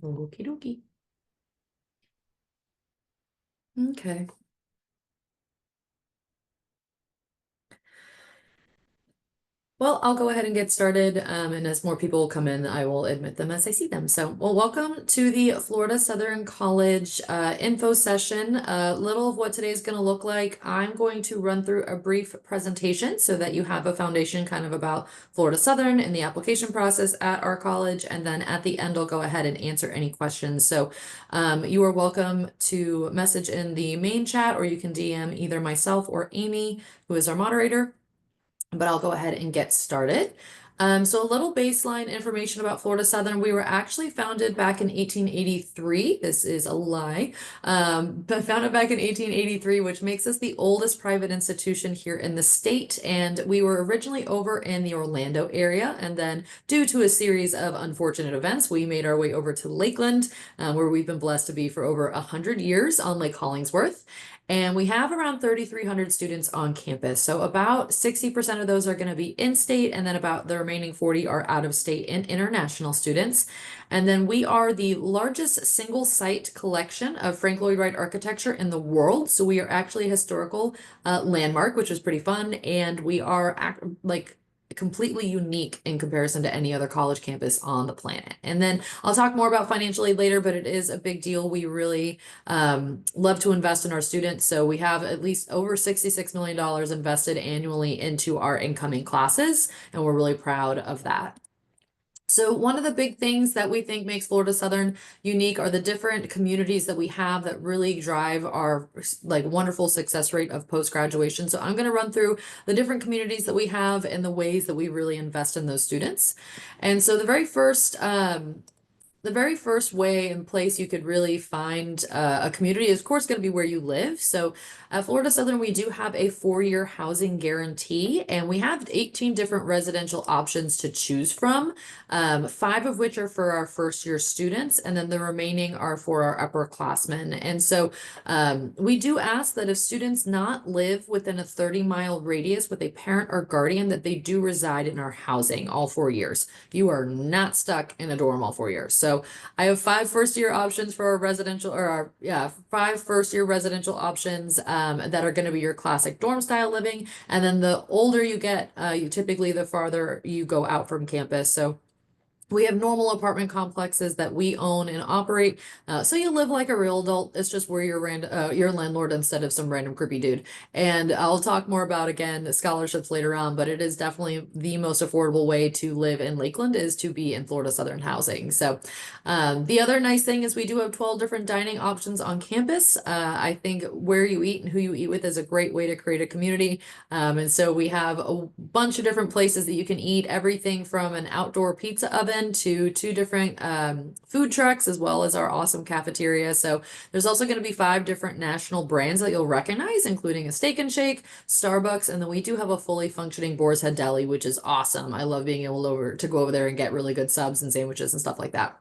Okie dokie. Okay. Well, I'll go ahead and get started. And as more people come in, I will admit them as I see them. So, well, welcome to the Florida Southern College info session. A little of what today is going to look like. I'm going to run through a brief presentation so that you have a foundation kind of about Florida Southern and the application process at our college. And then at the end, I'll go ahead and answer any questions. So you are welcome to message in the main chat, or you can DM either myself or Amy, who is our moderator. But I'll go ahead and get started. So a little baseline information about Florida Southern. We were actually founded back in 1883. This is a lie, but founded back in 1883, which makes us the oldest private institution here in the state. And we were originally over in the Orlando area. And then due to a series of unfortunate events, we made our way over to Lakeland, where we've been blessed to be for over 100 years on Lake Hollingsworth. And we have around 3,300 students on campus. So about 60% of those are going to be in-state, and then about the remaining 40 are out-of-state and international students. And then we are the largest single-site collection of Frank Lloyd Wright architecture in the world. So we are actually a historical landmark, which is pretty fun. And we are completely unique in comparison to any other college campus on the planet. And then I'll talk more about financially later, but it is a big deal. We really love to invest in our students. So we have at least over $66 million invested annually into our incoming classes, and we're really proud of that. So one of the big things that we think makes Florida Southern unique are the different communities that we have that really drive our wonderful success rate of post-graduation. So I'm going to run through the different communities that we have and the ways that we really invest in those students. And so the very first way and place you could really find a community is, of course, going to be where you live. So at Florida Southern, we do have a 4-year housing guarantee, and we have 18 different residential options to choose from, 5 of which are for our first-year students, and then the remaining are for our upperclassmen. And so we do ask that if students not live within a 30-mile radius with a parent or guardian, that they do reside in our housing all 4 years. You are not stuck in a dorm all 4 years. So I have 5 first-year options for our residential, or our 5 first-year residential options that are going to be your classic dorm style living. And then the older you get, typically the farther you go out from campus. So we have normal apartment complexes that we own and operate. So you live like a real adult. It's just where you're landlord instead of some random creepy dude. And I'll talk more about, again, the scholarships later on, but it is definitely the most affordable way to live in Lakeland is to be in Florida Southern housing. So the other nice thing is we do have 12 different dining options on campus. I think where you eat and who you eat with is a great way to create a community. And so we have a bunch of different places that you can eat, everything from an outdoor pizza oven to 2 different food trucks, as well as our awesome cafeteria. So there's also going to be 5 different national brands that you'll recognize, including a Steak and Shake, Starbucks, and then we do have a fully functioning Boar's Head Deli, which is awesome. I love being able to go over there and get really good subs and sandwiches and stuff like that.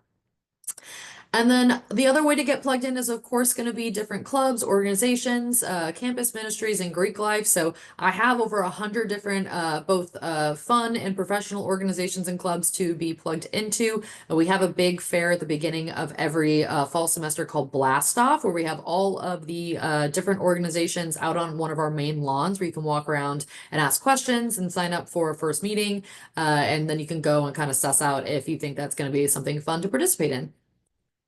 And then the other way to get plugged in is, of course, going to be different clubs, organizations, campus ministries, and Greek life. So I have over 100 different both fun and professional organizations and clubs to be plugged into. We have a big fair at the beginning of every fall semester called Blast Off, where we have all of the different organizations out on one of our main lawns where you can walk around and ask questions and sign up for a first meeting. And then you can go and kind of suss out if you think that's going to be something fun to participate in.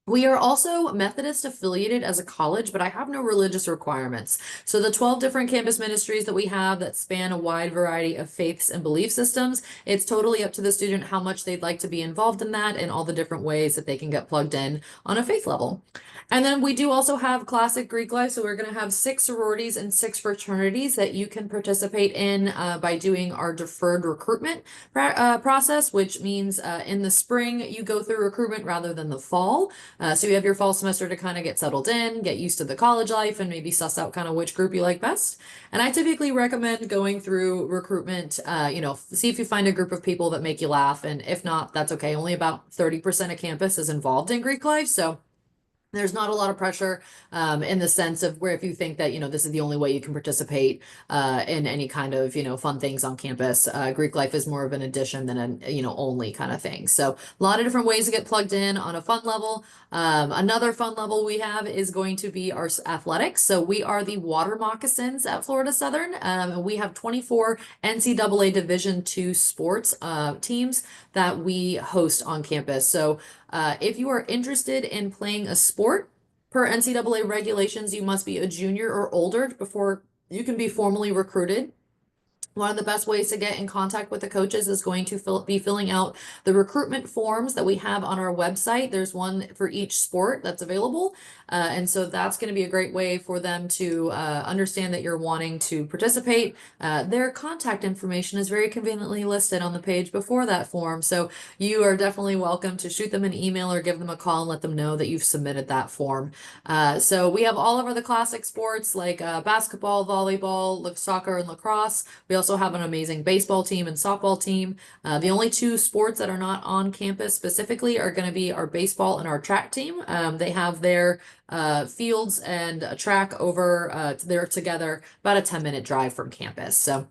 We are also Methodist affiliated as a college, but I have no religious requirements. So the 12 different campus ministries that we have that span a wide variety of faiths and belief systems, it's totally up to the student how much they'd like to be involved in that and all the different ways that they can get plugged in on a faith level. And then we do also have classic Greek life. So we're going to have 6 sororities and 6 fraternities that you can participate in by doing our deferred recruitment process, which means in the spring you go through recruitment rather than the fall. So you have your fall semester to kind of get settled in, get used to the college life, and maybe suss out kind of which group you like best. And I typically recommend going through recruitment, see if you find a group of people that make you laugh. And if not, that's okay. Only about 30% of campus is involved in Greek life. So There's not a lot of pressure in the sense of where if you think that, this is the only way you can participate in any kind of, fun things on campus. Greek life is more of an addition than an, only kind of thing. So a lot of different ways to get plugged in on a fun level. Another fun level we have is going to be our athletics. So we are the Water Moccasins at Florida Southern. And we have 24 NCAA Division II sports teams that we host on campus. So if you are interested in playing a sport, per NCAA regulations, you must be a junior or older before you can be formally recruited. One of the best ways to get in contact with the coaches is going to be filling out the recruitment forms that we have on our website. There's one for each sport that's available. And so that's going to be a great way for them to understand that you're wanting to participate. Their contact information is very conveniently listed on the page before that form. So you are definitely welcome to shoot them an email or give them a call and let them know that you've submitted that form. So we have all of the classic sports like basketball, volleyball, soccer, and lacrosse. We also have an amazing baseball team and softball team. The only two sports that are not on campus specifically are going to be our baseball and our track team. They have their fields and a track over they're together about a 10-minute drive from campus. So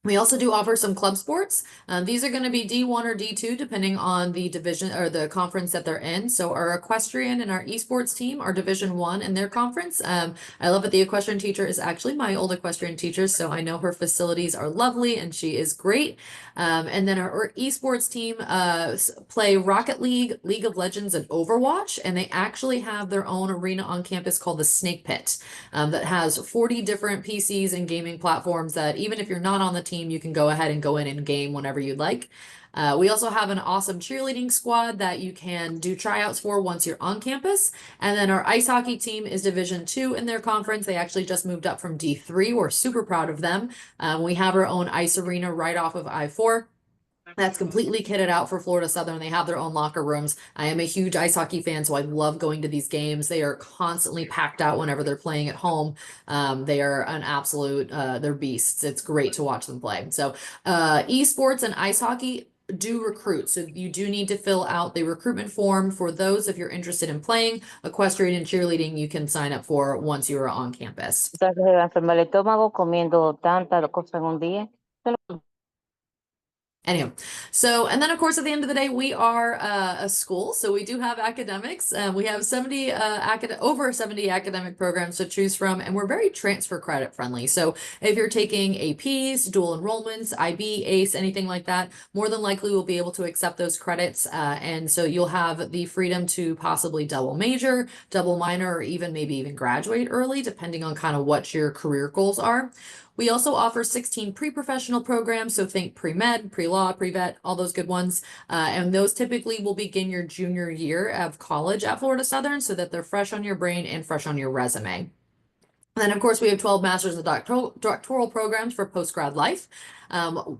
we also do offer some club sports. These are going to be D1 or D2, depending on the division or the conference that they're in. So our equestrian and our esports team are Division 1 in their conference. I love that the equestrian teacher is actually my old equestrian teacher, so I know her facilities are lovely and she is great. And then our esports team play Rocket League, League of Legends, and Overwatch, and they actually have their own arena on campus called the Snake Pit that has 40 different PCs and gaming platforms that even if you're not on the team, you can go ahead and go in and game whenever you'd like. We also have an awesome cheerleading squad that you can do tryouts for once you're on campus. And then our ice hockey team is Division 2 in their conference. They actually just moved up from D3. We're super proud of them. We have our own ice arena right off of I-4. That's completely kitted out for Florida Southern. They have their own locker rooms. I am a huge ice hockey fan, so I love going to these games. They are constantly packed out whenever they're playing at home. They are an absolute, they're beasts. It's great to watch them play. So, esports and ice hockey do recruit. So you do need to fill out the recruitment form for those if you're interested in playing. Equestrian and cheerleading you can sign up for once you are on campus. Se va a enfermar el estómago comiendo tantas cosas en un día. Anyhow, so, and then of course, at the end of the day, we are a school. So we do have academics. We have 70, over 70 academic programs to choose from, and we're very transfer credit friendly. So if you're taking APs, dual enrollments, IB, ACE, anything like that, more than likely we'll be able to accept those credits. And so you'll have the freedom to possibly double major, double minor, or maybe even graduate early, depending on kind of what your career goals are. We also offer 16 pre-professional programs, so think pre-med, pre-law, pre-vet, all those good ones. And those typically will begin your junior year of college at Florida Southern so that they're fresh on your brain and fresh on your resume. And then, of course, we have 12 master's and doctoral programs for post-grad life.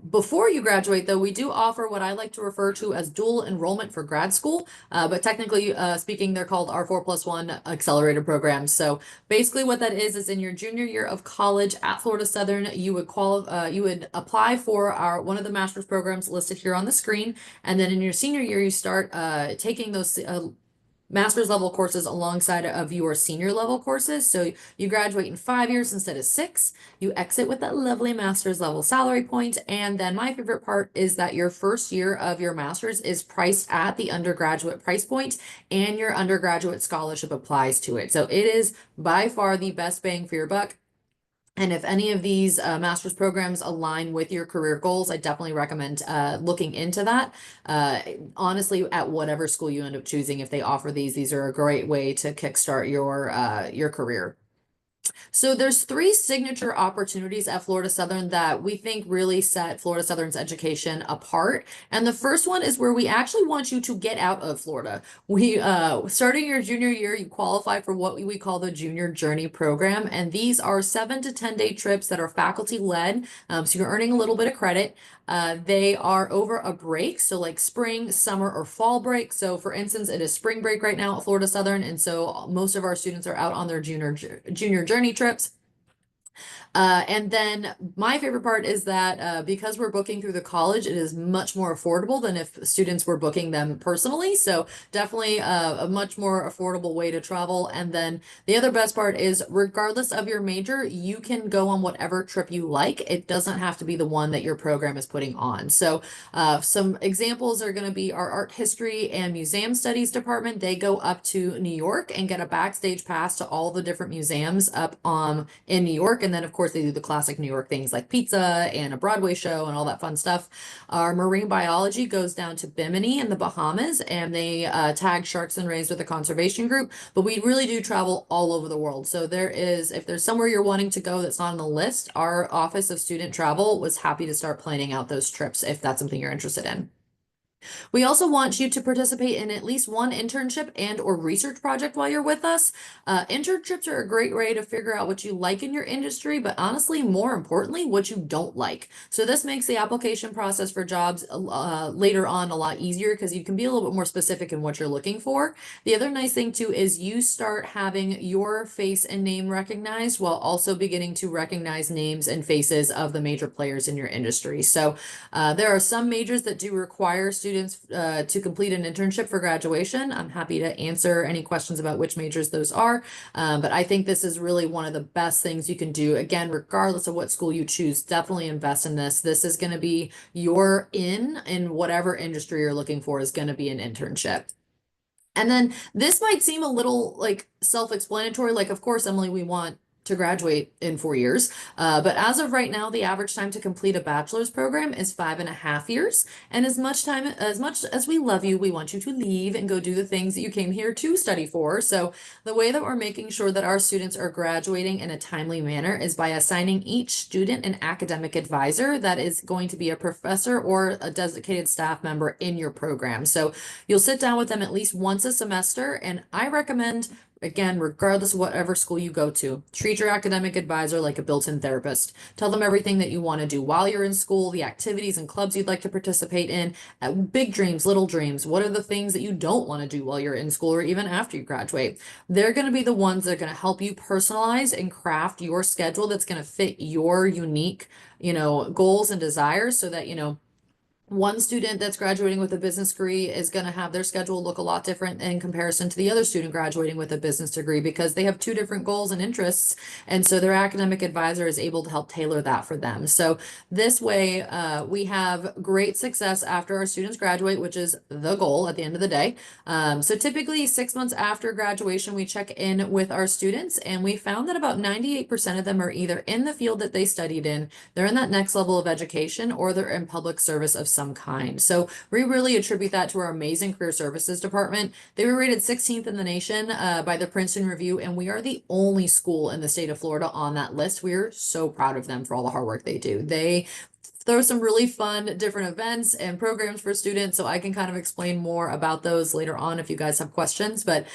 Before you graduate, though, we do offer what I like to refer to as dual enrollment for grad school. But technically speaking, they're called our 4+1 accelerator programs. So basically what that is in your junior year of college at Florida Southern, you would apply for one of the master's programs listed here on the screen. And then in your senior year, you start taking those master's level courses alongside of your senior level courses. So you graduate in 5 years instead of 6. You exit with that lovely master's level salary point. And then my favorite part is that your first year of your master's is priced at the undergraduate price point and your undergraduate scholarship applies to it. So it is by far the best bang for your buck. And if any of these master's programs align with your career goals, I definitely recommend looking into that. Honestly, at whatever school you end up choosing, if they offer these are a great way to kickstart your career. So there's 3 signature opportunities at Florida Southern that we think really set Florida Southern's education apart. And the first one is where we actually want you to get out of Florida. We starting your junior year, you qualify for what we call the Junior Journey program. And these are 7 to 10-day trips that are faculty led. So you're earning a little bit of credit. They are over a break, so like spring, summer, or fall break. So for instance, it is spring break right now at Florida Southern, and so most of our students are out on their junior journey trips. And then my favorite part is that because we're booking through the college, it is much more affordable than if students were booking them personally. So definitely a much more affordable way to travel. And then the other best part is regardless of your major, you can go on whatever trip you like. It doesn't have to be the one that your program is putting on. So some examples are going to be our art history and museum studies department. They go up to New York and get a backstage pass to all the different museums up in New York. And then, of course, they do the classic New York things like pizza and a Broadway show and all that fun stuff. Our marine biology goes down to Bimini in the Bahamas, and they tag sharks and rays with a conservation group. But we really do travel all over the world. So if there's somewhere you're wanting to go that's not on the list, our Office of Student Travel was happy to start planning out those trips if that's something you're interested in. We also want you to participate in at least one internship and or research project while you're with us. Internships are a great way to figure out what you like in your industry, but honestly, more importantly, what you don't like. So this makes the application process for jobs later on a lot easier because you can be a little bit more specific in what you're looking for. The other nice thing too is you start having your face and name recognized while also beginning to recognize names and faces of the major players in your industry. So there are some majors that do require students to complete an internship for graduation. I'm happy to answer any questions about which majors those are. But I think this is really one of the best things you can do. Again, regardless of what school you choose, definitely invest in this. This is going to be your in whatever industry you're looking for is going to be an internship. And then this might seem a little like self-explanatory. Like, of course, Emily, we want to graduate in 4 years. But as of right now, the average time to complete a bachelor's program is 5.5 years. And as much as we love you, we want you to leave and go do the things that you came here to study for. So the way that we're making sure that our students are graduating in a timely manner is by assigning each student an academic advisor that is going to be a professor or a designated staff member in your program. So you'll sit down with them at least once a semester, and I recommend, again, regardless of whatever school you go to, treat your academic advisor like a built-in therapist. Tell them everything that you want to do while you're in school, the activities and clubs you'd like to participate in, big dreams, little dreams. What are the things that you don't want to do while you're in school or even after you graduate? They're going to be the ones that are going to help you personalize and craft your schedule that's going to fit your unique, goals and desires so that, one student that's graduating with a business degree is going to have their schedule look a lot different in comparison to the other student graduating with a business degree because they have two different goals and interests. And so their academic advisor is able to help tailor that for them. So this way, we have great success after our students graduate, which is the goal at the end of the day. So typically 6 months after graduation, we check in with our students, and we found that about 98% of them are either in the field that they studied in, they're in that next level of education, or they're in public service of some kind. So we really attribute that to our amazing career services department. They were rated 16th in the nation by the Princeton Review, and we are the only school in the state of Florida on that list. We're so proud of them for all the hard work they do. They throw some really fun different events and programs for students, so I can kind of explain more about those later on if you guys have questions. But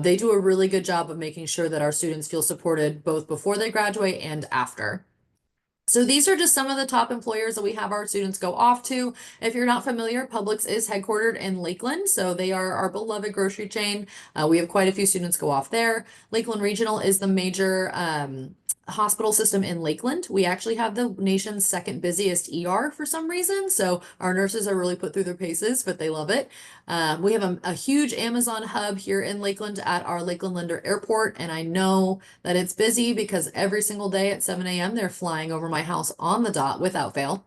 they do a really good job of making sure that our students feel supported both before they graduate and after. So these are just some of the top employers that we have our students go off to. If you're not familiar, Publix is headquartered in Lakeland, so they are our beloved grocery chain. We have quite a few students go off there. Lakeland Regional is the major hospital system in Lakeland. We actually have the nation's second busiest ER for some reason, so our nurses are really put through their paces, but they love it. We have a huge Amazon hub here in Lakeland at our Lakeland Linder Airport, and I know that it's busy because every single day at 7 a.m. they're flying over my house on the dot without fail.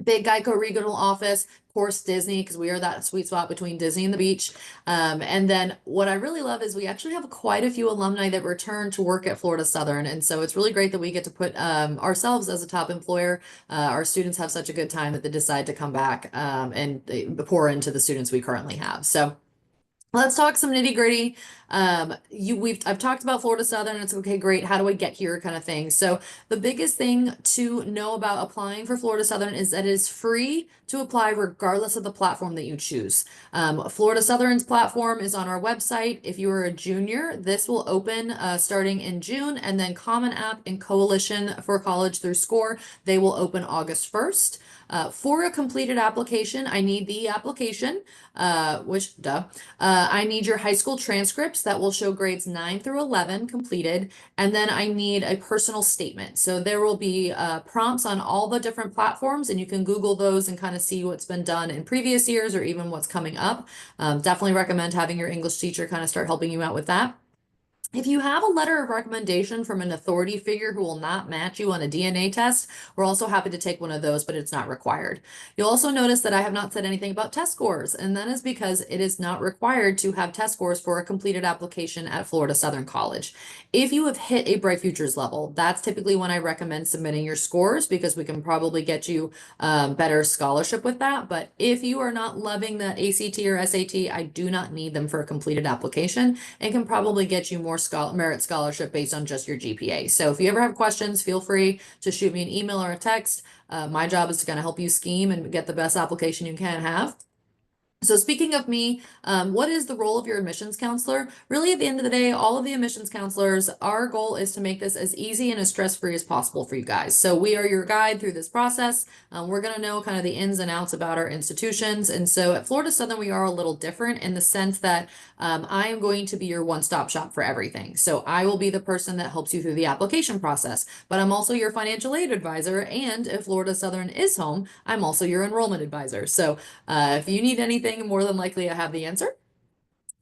Big Geico Regional office, of course, Disney, because we are that sweet spot between Disney and the beach. And then what I really love is we actually have quite a few alumni that return to work at Florida Southern. And so it's really great that we get to put ourselves as a top employer. Our students have such a good time that they decide to come back and they pour into the students we currently have. So let's talk some nitty gritty. I've talked about Florida Southern. It's okay, great. How do I get here, kind of thing. So the biggest thing to know about applying for Florida Southern is that it is free to apply regardless of the platform that you choose. Florida Southern's platform is on our website. If you are a junior, this will open starting in June, and then Common App and Coalition for College through SCORE, they will open August 1st. For a completed application, I need the application, I need your high school transcripts that will show grades 9 through 11 completed. And then I need a personal statement. So there will be prompts on all the different platforms, and you can Google those and kind of see what's been done in previous years or even what's coming up. Definitely recommend having your English teacher kind of start helping you out with that. If you have a letter of recommendation from an authority figure who will not match you on a DNA test, we're also happy to take one of those, but it's not required. You'll also notice that I have not said anything about test scores, and that is because it is not required to have test scores for a completed application at Florida Southern College. If you have hit a Bright Futures level, that's typically when I recommend submitting your scores because we can probably get you better scholarship with that. But if you are not loving the ACT or SAT, I do not need them for a completed application and can probably get you more merit scholarship based on just your GPA. So if you ever have questions, feel free to shoot me an email or a text. My job is to kind of help you scheme and get the best application you can have. So speaking of me, what is the role of your admissions counselor? Really, at the end of the day, all of the admissions counselors, our goal is to make this as easy and as stress-free as possible for you guys. So we are your guide through this process. We're going to know kind of the ins and outs about our institutions. And so at Florida Southern, we are a little different in the sense that I am going to be your one-stop shop for everything. So I will be the person that helps you through the application process, but I'm also your financial aid advisor. And if Florida Southern is home, I'm also your enrollment advisor. So if you need anything, more than likely I have the answer.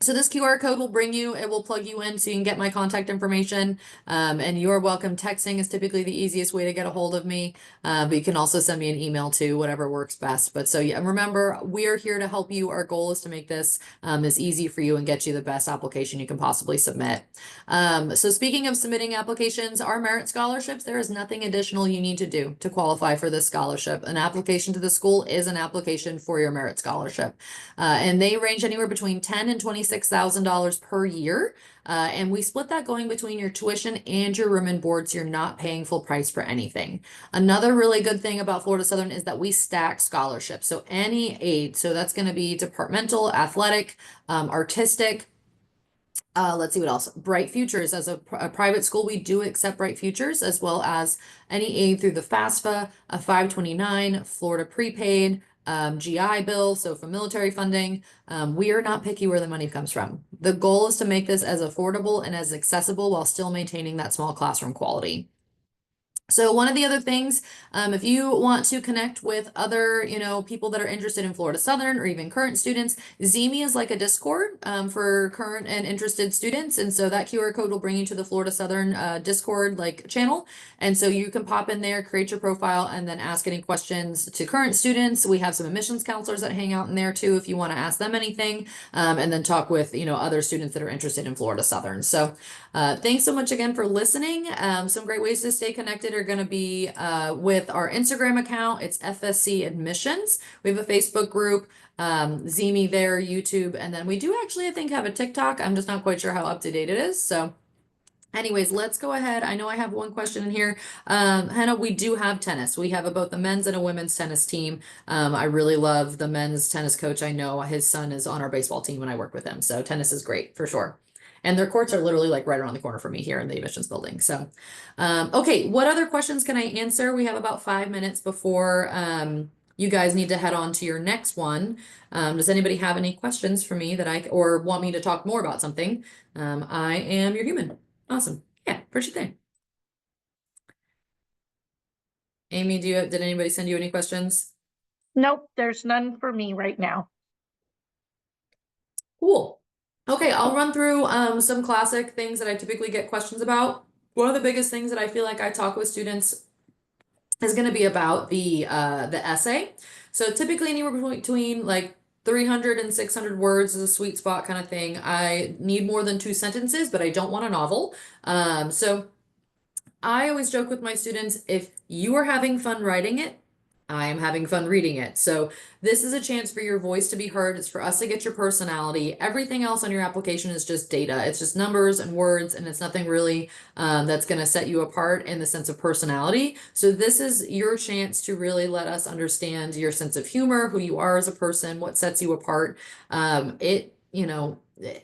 So this QR code will bring you, it will plug you in so you can get my contact information. And you're welcome. Texting is typically the easiest way to get a hold of me. But you can also send me an email too, whatever works best. But so yeah, remember, we are here to help you. Our goal is to make this as easy for you and get you the best application you can possibly submit. So speaking of submitting applications, our merit scholarships, there is nothing additional you need to do to qualify for this scholarship. An application to the school is an application for your merit scholarship. And they range anywhere between $10,000 and $26,000 per year. And we split that going between your tuition and your room and board, so you're not paying full price for anything. Another really good thing about Florida Southern is that we stack scholarships. So any aid, so that's going to be departmental, athletic, artistic. Let's see what else. Bright Futures, as a private school, we do accept Bright Futures as well as any aid through the FAFSA, a 529, Florida prepaid, GI Bill, so for military funding. We are not picky where the money comes from. The goal is to make this as affordable and as accessible while still maintaining that small classroom quality. So one of the other things, if you want to connect with other, people that are interested in Florida Southern or even current students, Zemi is like a Discord for current and interested students. And so that QR code will bring you to the Florida Southern Discord channel. And so you can pop in there, create your profile, and then ask any questions to current students. We have some admissions counselors that hang out in there too if you want to ask them anything, and then talk with, other students that are interested in Florida Southern. So thanks so much again for listening. Some great ways to stay connected are going to be with our Instagram account. It's FSC Admissions. We have a Facebook group, Zemi there, YouTube, and then we do actually, I think, have a TikTok. I'm just not quite sure how up to date it is. So anyways, let's go ahead. I know I have one question in here. Hannah, we do have tennis. We have both a men's and a women's tennis team. I really love the men's tennis coach. I know his son is on our baseball team and I work with him. So tennis is great for sure. And their courts are literally right around the corner from me here in the admissions building. So, okay, what other questions can I answer? We have about 5 minutes before you guys need to head on to your next one. Does anybody have any questions for me or want me to talk more about something? I am your human. Awesome. Yeah, appreciate that. Amy, did anybody send you any questions? Nope, there's none for me right now. Cool. Okay, I'll run through some classic things that I typically get questions about. One of the biggest things that I feel like I talk with students is going to be about the essay. So typically anywhere between 300 and 600 words is a sweet spot kind of thing. I need more than 2 sentences, but I don't want a novel. So I always joke with my students, if you are having fun writing it, I am having fun reading it. So this is a chance for your voice to be heard. It's for us to get your personality. Everything else on your application is just data. It's just numbers and words, and it's nothing really that's going to set you apart in the sense of personality. So this is your chance to really let us understand your sense of humor, who you are as a person, what sets you apart. you know,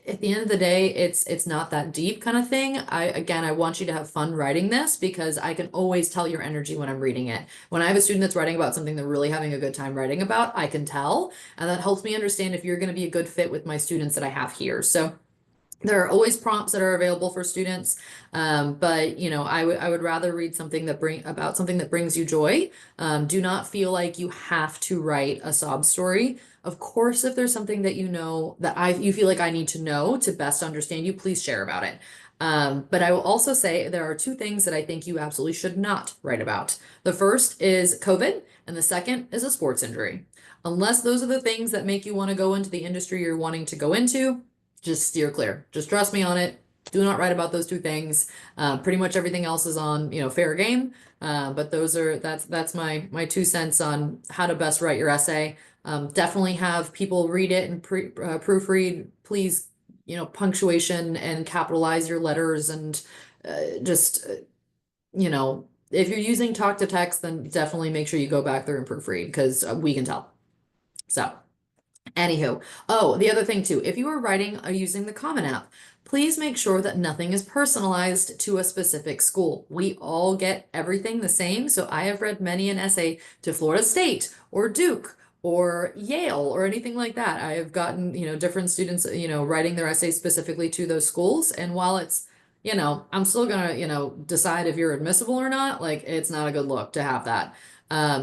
at the end of the day, it's not that deep kind of thing. I want you to have fun writing this because I can always tell your energy when I'm reading it. When I have a student that's writing about something they're really having a good time writing about, I can tell, and that helps me understand if you're going to be a good fit with my students that I have here. So there are always prompts that are available for students, but you know, I would rather read something about something that brings you joy. Do not feel like you have to write a sob story. Of course, if there's something that you know that you feel like I need to know to best understand you, please share about it. But I will also say there are two things that I think you absolutely should not write about. The first is COVID, and the second is a sports injury. Unless those are the things that make you want to go into the industry you're wanting to go into, just steer clear. Just trust me on it. Do not write about those two things. Pretty much everything else is on, fair game. But that's my 2 cents on how to best write your essay. Definitely have people read it and proofread. Please, punctuation and capitalize your letters and just, if you're using talk to text, then definitely make sure you go back there and proofread because we can tell. So. Anywho, oh, the other thing too, if you are writing using the Common App, please make sure that nothing is personalized to a specific school. We all get everything the same, so I have read many an essay to Florida State or Duke or Yale or anything like that. I have gotten, different students, writing their essays specifically to those schools, and while it's, I'm still gonna, decide if you're admissible or not, like it's not a good look to have that.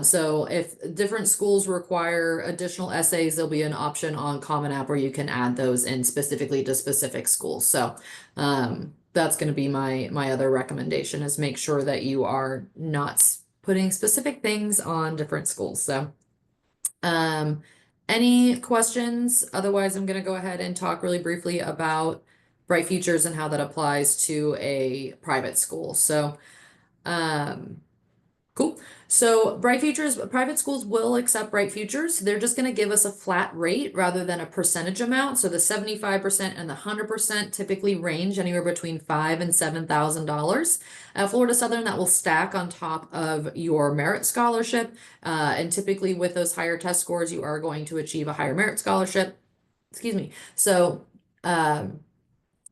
So if different schools require additional essays, there'll be an option on Common App where you can add those in specifically to specific schools. So that's going to be my other recommendation is make sure that you are not putting specific things on different schools. So any questions? Otherwise, I'm going to go ahead and talk really briefly about Bright Futures and how that applies to a private school. So cool. So Bright Futures, private schools will accept Bright Futures. They're just going to give us a flat rate rather than a percentage amount. So the 75% and the 100% typically range anywhere between $5,000 and $7,000. At Florida Southern, that will stack on top of your merit scholarship. And typically with those higher test scores, you are going to achieve a higher merit scholarship. Excuse me. So,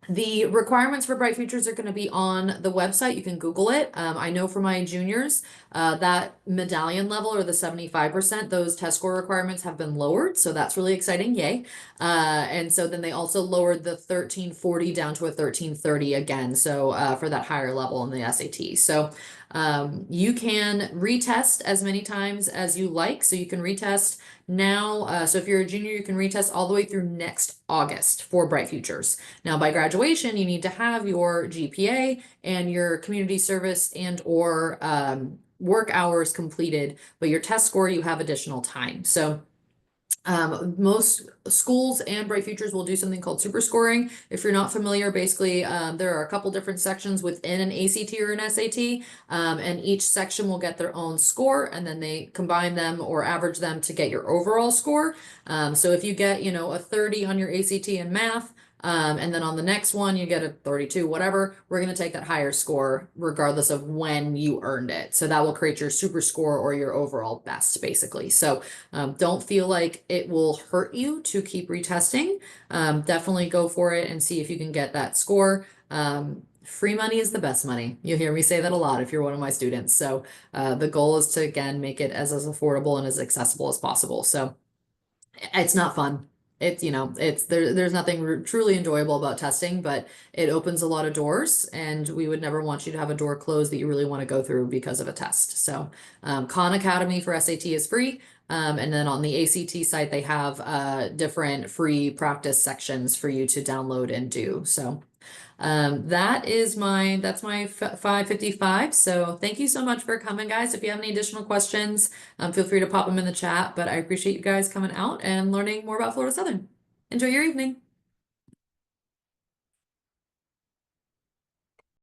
the requirements for Bright Futures are going to be on the website. You can Google it. I know for my juniors, that medallion level or the 75%, those test score requirements have been lowered. So that's really exciting. Yay. And so then they also lowered the 1340 down to a 1330 again. So for that higher level in the SAT. So you can retest as many times as you like. So you can retest now. So if you're a junior, you can retest all the way through next August for Bright Futures. Now by graduation, you need to have your GPA and your community service and or work hours completed, but your test score, you have additional time. So most schools and Bright Futures will do something called super scoring. If you're not familiar, basically, there are a couple different sections within an ACT or an SAT, and each section will get their own score, and then they combine them or average them to get your overall score. So if you get, a 30 on your ACT in math, and then on the next one, you get a 32, whatever, we're going to take that higher score regardless of when you earned it. So that will create your super score or your overall best, basically. So don't feel like it will hurt you to keep retesting. Definitely go for it and see if you can get that score. Free money is the best money. You hear me say that a lot if you're one of my students. So the goal is to, again, make it as affordable and as accessible as possible. So it's not fun. There's nothing truly enjoyable about testing, but it opens a lot of doors, and we would never want you to have a door closed that you really want to go through because of a test. So Khan Academy for SAT is free. And then on the ACT site, they have different free practice sections for you to download and do. So that's my 555. So thank you so much for coming, guys. If you have any additional questions, feel free to pop them in the chat, but I appreciate you guys coming out and learning more about Florida Southern. Enjoy your evening.